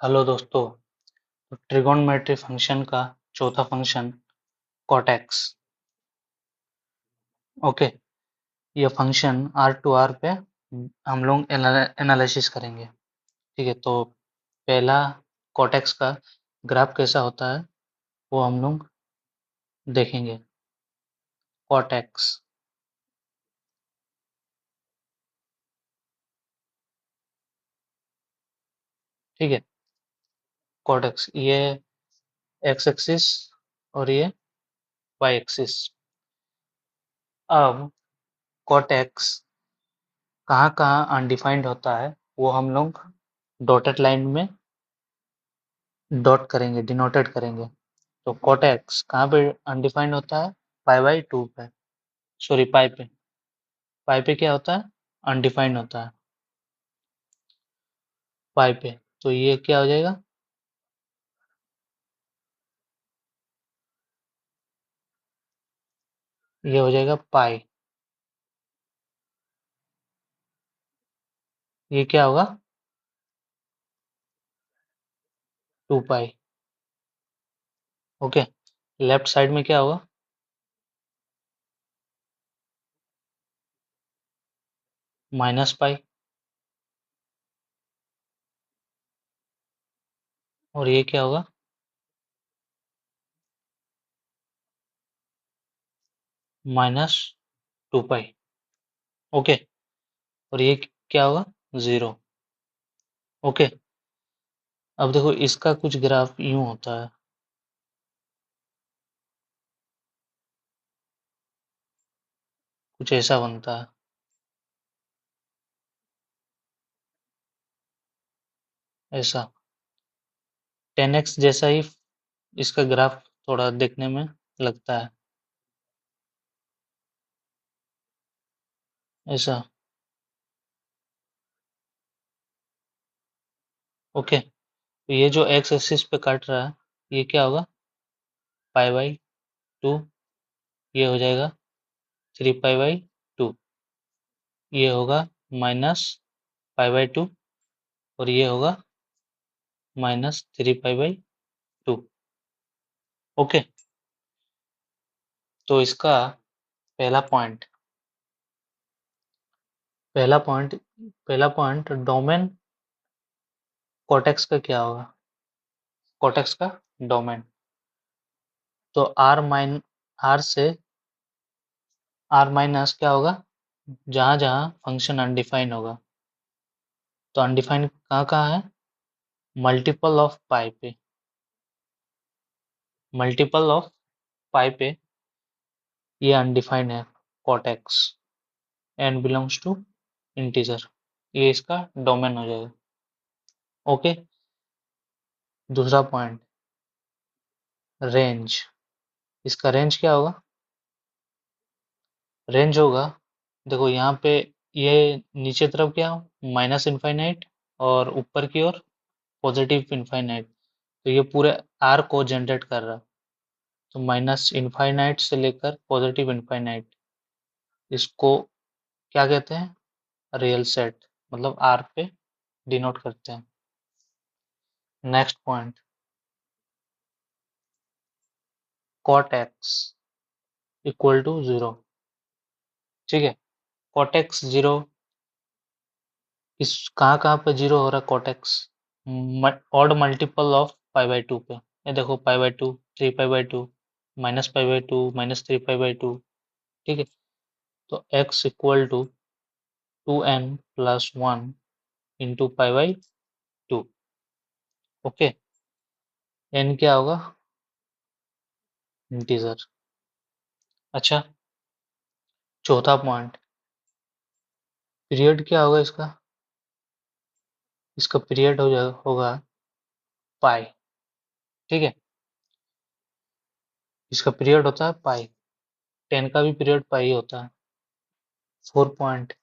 Hello दोस्तों। तो trigonometry function का चौथा फंक्शन कॉट-एक्स। ओके, ये फंक्शन आर टू आर पे हम लोग एनालिसिस करेंगे। ठीक है, तो पहला कॉट-एक्स का ग्राफ कैसा होता है वो हम लोग देखेंगे। कॉट-एक्स, ठीक है। कॉट-एक्स ये एक्स एक्सिस और ये वाई एक्सिस। अब कॉट-एक्स कहाँ कहाँ अनडिफाइंड होता है वो हम लोग डॉटेड लाइन में डॉट करेंगे, डिनोटेड करेंगे। तो cot x कहाँ पे अनडिफाइंड होता है? पाई बाई 2 पे, सॉरी पाई पे। पाई पे क्या होता है? अनडिफाइंड होता है पाई पे। तो ये क्या हो जाएगा? ये हो जाएगा पाई। ये क्या होगा? 2 पाई। ओके, लेफ्ट साइड में क्या होगा? Minus pi. और ये क्या होगा? माइनस 2 पाई। ओके, और ये क्या होगा? 0। ओके, अब देखो इसका कुछ ग्राफ यूं होता है, कुछ ऐसा बनता है, ऐसा 10x जैसा ही इसका ग्राफ थोड़ा देखने में लगता है, ऐसा। ओके, तो ये जो एक्स एक्सिस पे काट रहा है ये क्या होगा? पाई बाई 2। ये हो जाएगा 3 पाई बाई 2। ये होगा माइनस पाई बाई 2 और ये होगा माइनस 3 पाई बाई 2। ओके, तो इसका पहला पॉइंट पहला पॉइंट डोमेन कोटेक्स का क्या होगा? कोटेक्स का डोमेन, तो आर से आर माइनस क्या होगा? जहां जहां फंक्शन अनडिफाइन होगा। तो अनडिफाइन कहाँ कहाँ है? मल्टीपल ऑफ पाई पे, मल्टीपल ऑफ पाई पे ये अनडिफाइंड है cot x and belongs to integer. ये इसका डोमेन हो जाएगा। ओके, दूसरा पॉइंट रेंज। इसका रेंज क्या होगा? रेंज होगा, देखो यहाँ पे ये नीचे तरफ क्या माइनस इनफाइनाइट और ऊपर की ओर पॉजिटिव इनफाइनाइट। तो ये पूरे आर को जनरेट कर रहा है। तो माइनस इनफाइनाइट से लेकर पॉजिटिव इनफाइनाइट, इसको क्या कहते हैं? रियल सेट, मतलब आर पे डिनोट करते हैं। Next point cot x equal to 0। ठीक है, कॉट एक्स 0, इस कहाँ कहाँ पे 0 हो रहा है cot x? Odd multiple of pi by 2 पे। ये देखो pi by 2, 3 pi by 2, minus pi by 2, minus 3 pi by 2। ठीक है, तो x equal to 2n plus 1 into pi by 2। Okay, n क्या होगा? इंटीजर। अच्छा, चौथा पॉइंट पीरियड क्या होगा इसका? इसका पीरियड हो जाएगा होगा पाई। ठीक है, इसका पीरियड होता है पाई। 10 का भी पीरियड पाई होता है। Four point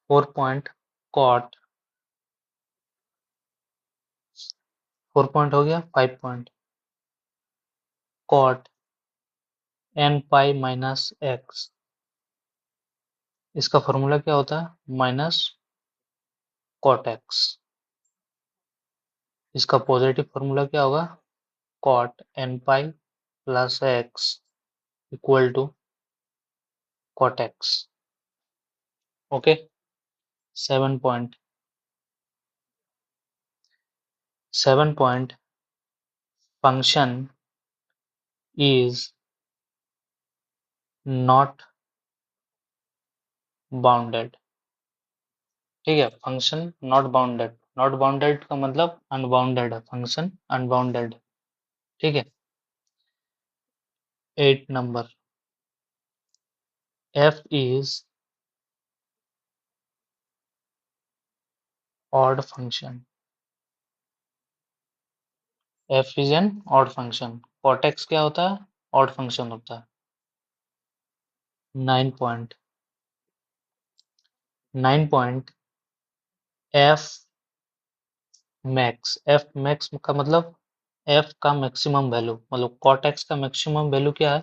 four point cot, 4 point हो गया। 5 point cot n pi minus x. इसका फॉर्मूला क्या होता है? Minus cot x. इसका पॉजिटिव फॉर्मूला क्या होगा, cot n pi plus x equal to cot x। Okay, 7 point function is not bounded. ठीक है, function not bounded, not bounded का मतलब अनबाउंडेड है, फंक्शन अनबाउंडेड। ठीक है, 8 number, f is odd function, f is an odd function, cot x क्या होता है, odd function होता है। 9 point, 9 point f max, f max का मतलब f का मैक्सिमम वैल्यू, मतलब cot x का मैक्सिमम वैल्यू क्या है,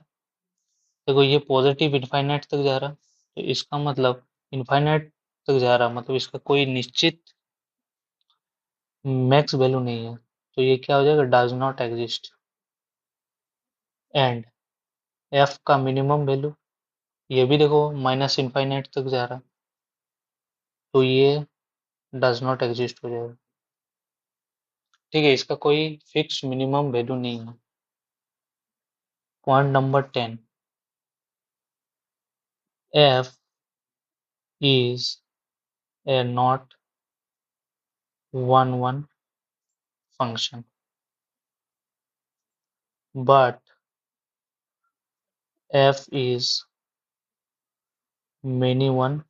देखो ये पॉजिटिव इनफाइनाइट तक जा रहा है, तो इसका मतलब इनफाइनाइट तक जा रहा है, मतलब इसका कोई निश्चित मैक्स वैल्यू नहीं है, तो ये क्या हो जाएगा, does not exist. And f का मिनिमम वैल्यू, ये भी देखो माइनस इनफाइनाइट तक जा रहा है, तो ये डज नॉट एग्जिस्ट हो जाएगा। ठीक है, इसका कोई फिक्स मिनिमम वैल्यू नहीं है। Point number 10, f is a not one function but f is many one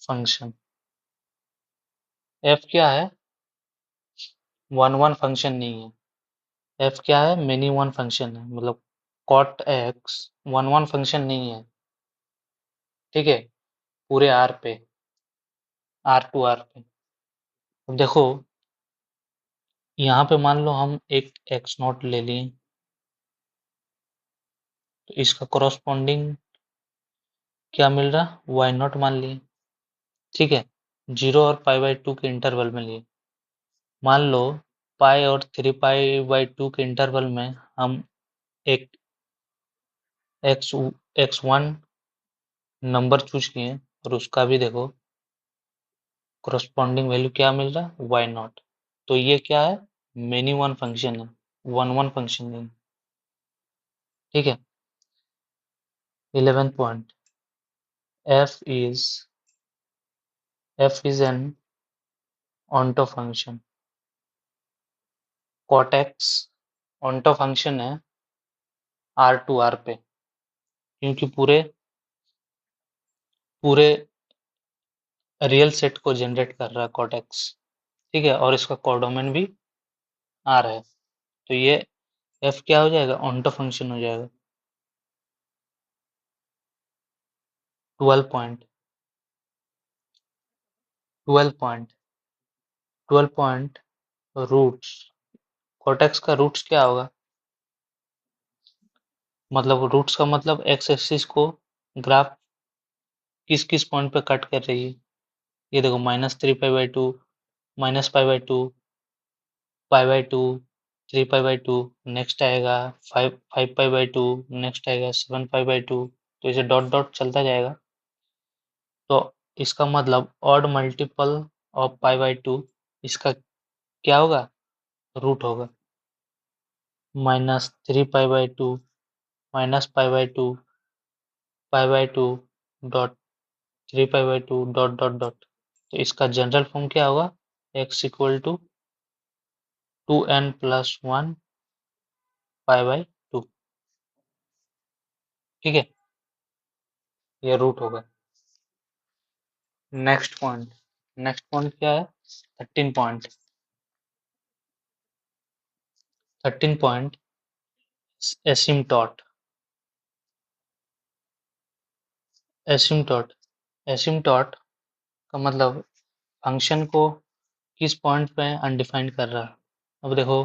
function। f क्या है, वन फंक्शन नहीं है, f क्या है, मेनी वन फंक्शन है, मतलब cot x वन फंक्शन नहीं है। ठीक है, पूरे r पे, r पे। अब देखो यहाँ पे मान लो हम एक x नॉट ले लिए, तो इसका कोरोस्पोंडिंग क्या मिल रहा, वाई नॉट मान लिए। ठीक है, 0 और π/2 के इंटरवल में लिए, मान लो पाई और 3π/2 के इंटरवल में हम एक एक्स x1 नंबर चूज किए और उसका भी देखो कोरोस्पोंडिंग वैल्यू क्या मिल रहा है, वाई नॉट। तो ये क्या है, मेनी वन फंक्शन है, वन फंक्शन नहीं। ठीक है, 11 point, f is an onto function, cot x onto function है r पे, क्योंकि पूरे पूरे रियल सेट को जनरेट कर रहा है cot x। ठीक है, और इसका कोडोमेन भी r है, तो ये f क्या हो जाएगा, onto फंक्शन हो जाएगा। 12 point, 12 point, 12 point roots, cot x का रूट्स क्या होगा, मतलब रूट्स का मतलब एक्स एक्सिस को ग्राफ किस किस पॉइंट पे कट कर रही है, ये देखो -3π/2, -π/2, π/2, 3π/2, नेक्स्ट आएगा 5π/2, नेक्स्ट आएगा 7π/2, तो इसे डॉट डॉट चलता जाएगा। तो इसका मतलब ऑड मल्टीपल ऑफ π/2 इसका क्या होगा, रूट होगा, -3π/2, -π/2, π/2 डॉट 3π/2 डॉट डॉट डॉट, तो इसका जनरल फॉर्म क्या होगा, x इक्वल टू 2n+1 π/2। ठीक है, ये रूट होगा। नेक्स्ट पॉइंट क्या है, 13 पॉइंट, 13 पॉइंट एसिम्टॉट, एसिम्टॉट, एसिम्टॉट का मतलब फंक्शन को किस पॉइंट पे अनडिफाइंड कर रहा है। अब देखो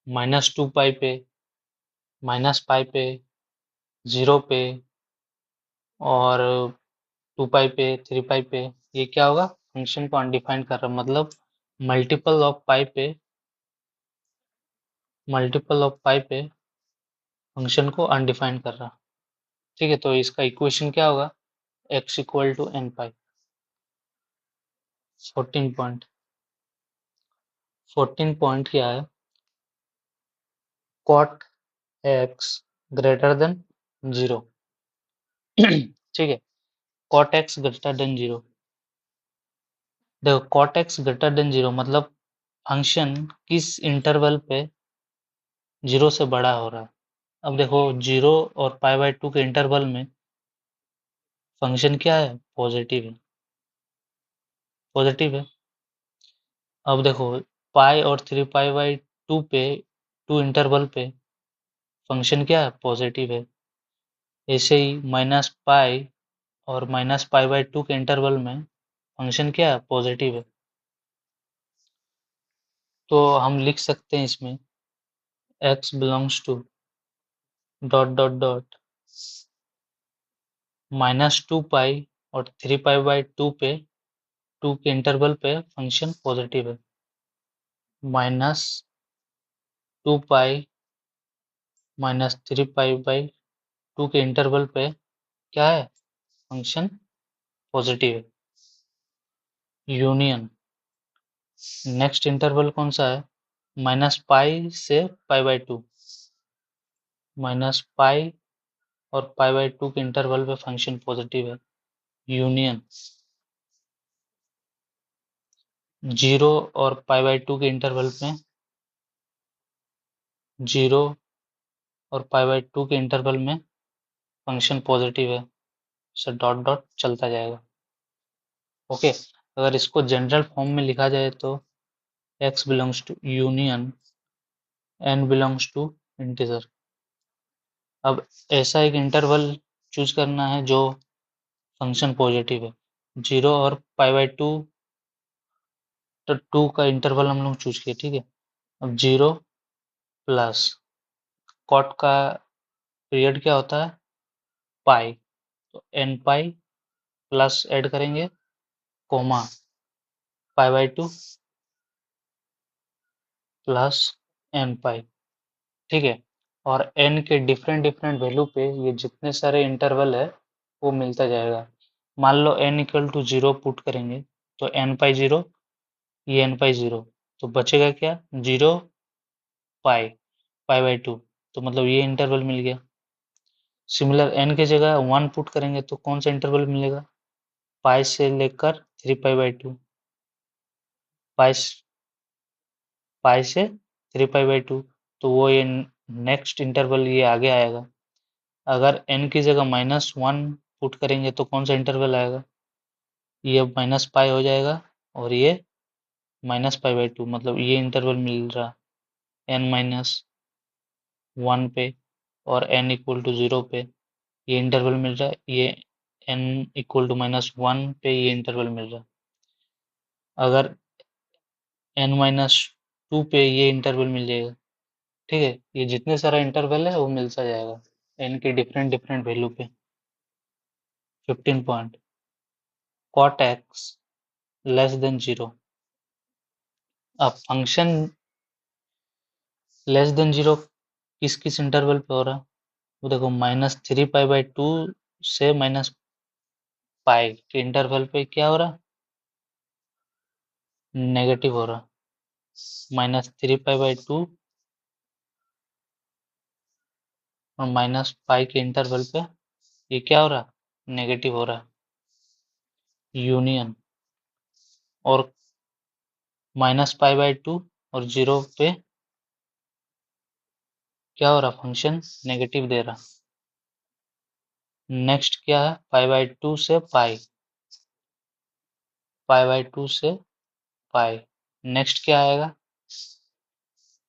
-2π पे, -π पे, 0 पे और 2π पे, 3π पे, ये क्या होगा, फंक्शन को अनडिफाइंड कर रहा है, मतलब मल्टीपल ऑफ पाई पे मल्टीपल ऑफ पाई पे फंक्शन को अनडिफाइंड कर रहा। ठीक है, तो इसका इक्वेशन क्या होगा, x equal to n pi. 14 point क्या है, cot x ग्रेटर देन 0। ठीक है, cot x ग्रेटर देन 0। देखो cot x ग्रेटर देन 0 मतलब फंक्शन किस इंटरवल पे 0 से बड़ा हो रहा है। अब देखो 0 और पाई बाई 2 के इंटरवल में फंक्शन क्या है, पॉजिटिव है, पॉजिटिव है। अब देखो पाई और 3 पाई बाई 2 पे 2 इंटरवल पे फंक्शन क्या है, पॉजिटिव है। ऐसे ही माइनस पाई और माइनस पाई बाई 2 के इंटरवल में फंक्शन क्या है, पॉजिटिव है। तो हम लिख सकते हैं इसमें x belongs to dot dot dot -2 पाई और 3 पाई बाई 2 पे 2 के इंटरवल पे फंक्शन पॉजिटिव है। -2 पाई -3 पाई बाई 2 के इंटरवल पे क्या है, फंक्शन पॉजिटिव है। यूनियन नेक्स्ट इंटरवल कौन सा है, -पाई से पाई बाई 2, -पाई और पाई बाई 2 के इंटरवल पे फंक्शन पॉजिटिव है। यूनियन 0 और पाई बाई 2 के इंटरवल पे 0 और पाई बाई 2 के इंटरवल में फंक्शन पॉजिटिव है, सो डॉट डॉट चलता जाएगा। ओके, अगर इसको जनरल फॉर्म में लिखा जाए तो x belongs to union n belongs to integer. अब ऐसा एक इंटरवल चूज करना है जो फंक्शन पॉजिटिव है। 0 और पाई बाई 2 तो 2 का इंटरवल हम लोग चूज किए, ठीक है। अब 0 प्लस कॉट का पीरियड क्या होता है, पाई, तो एन पाई प्लस ऐड करेंगे comma pi by 2 plus n pi, ठीक है। और n के डिफरेंट डिफरेंट वैल्यू पे ये जितने सारे इंटरवल है वो मिलता जाएगा। मान लो n इक्वल टू 0 पुट करेंगे तो n पाई 0, ये n पाई 0, तो बचेगा क्या, 0 पाई पाई बाई 2, तो मतलब ये इंटरवल मिल गया। सिमिलर n की जगह 1 पुट करेंगे तो कौन सा इंटरवल मिलेगा, पाई से लेकर 3 पाई बाई 2, पाई पाई से 3 पाई बाई 2, तो वो ये नेक्स्ट इंटरवल ये आगे आएगा। अगर n की जगह -1 पुट करेंगे तो कौन सा इंटरवल आएगा, ये माइनस पाई हो जाएगा और ये माइनस पाई बाई 2, मतलब ये इंटरवल मिल रहा n माइनस 1 पे और n इक्वल टू 0 पे ये इंटरवल मिल रहा है, ये n इक्वल टू -1 पे ये इंटरवल मिल रहा है। अगर n माइनस 2 पे ये इंटरवल मिल जाएगा, ठीक है। ये जितने सारा इंटरवल है वो मिलता जाएगा n के डिफरेंट डिफरेंट वैल्यू पे। 15 point cot x less than 0। अब फंक्शन लेस देन 0 किस किस इंटरवल पे हो रहा है, वो देखो -3 पाई बाई 2 से माइनस पाई के इंटरवल पे क्या हो रहा, नेगेटिव हो रहा। -3 पाई बाई 2 और माइनस पाई के इंटरवल पे ये क्या हो रहा, नेगेटिव हो रहा। यूनियन और -पाई बाई 2 और 0 पे क्या हो रहा, फंक्शन नेगेटिव दे रहा। नेक्स्ट क्या है, पाई बाई 2 से पाई, पाई बाई 2 से पाई। नेक्स्ट क्या आएगा,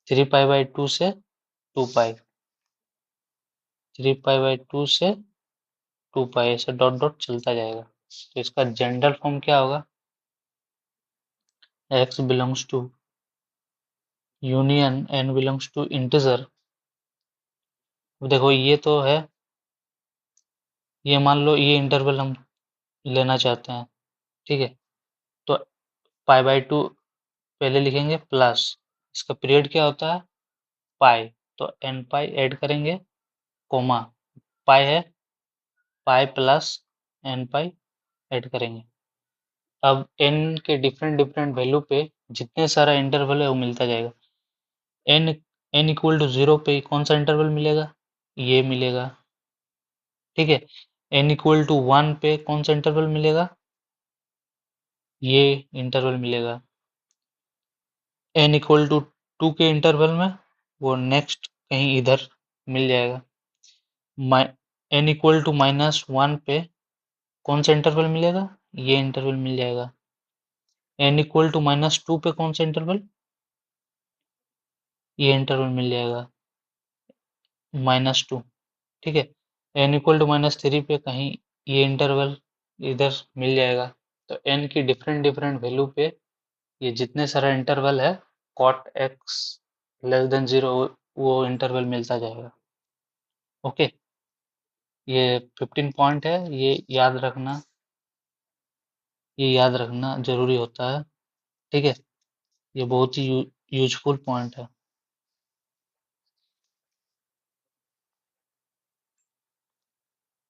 3 पाई बाई 2 से 2 पाई, 3 पाई बाई 2 से 2 पाई, ऐसे डॉट डॉट चलता जाएगा। तो इसका जनरल फॉर्म क्या होगा, x belongs to union n belongs to integer. देखो ये तो है, ये मान लो ये इंटरवल हम लेना चाहते हैं, ठीक है। तो पाई बाई 2 पहले लिखेंगे प्लस इसका पीरियड क्या होता है, पाई, तो एन पाई ऐड करेंगे, कोमा पाई है, pi plus n pi add करेंगे। अब n के डिफरेंट डिफरेंट वैल्यू पे जितने सारा इंटरवल है वो मिलता जाएगा। n इक्वल टू 0 पे कौन सा इंटरवल मिलेगा, ये मिलेगा, ठीक है। n इक्वल टू 1 पे कौन सा इंटरवल मिलेगा, ये इंटरवल मिलेगा। n इक्वल टू 2 के इंटरवल में वो नेक्स्ट कहीं इधर मिल जाएगा। n इक्वल टू -1 पे कौन सा इंटरवल मिलेगा, ये इंटरवल मिल जाएगा। n इक्वल टू -2 पे कौन सा इंटरवल, ये इंटरवल मिल जाएगा, -2, ठीक है। n इक्वल टू -3 पे कहीं ये इंटरवल इधर मिल जाएगा। तो n की डिफरेंट डिफरेंट वैल्यू पे ये जितने सारा इंटरवल है cot x लेस देन 0 वो इंटरवल मिलता जाएगा। ओके, ये 15 पॉइंट है, ये याद रखना जरूरी होता है, ठीक है। ये बहुत ही यूजफुल पॉइंट है।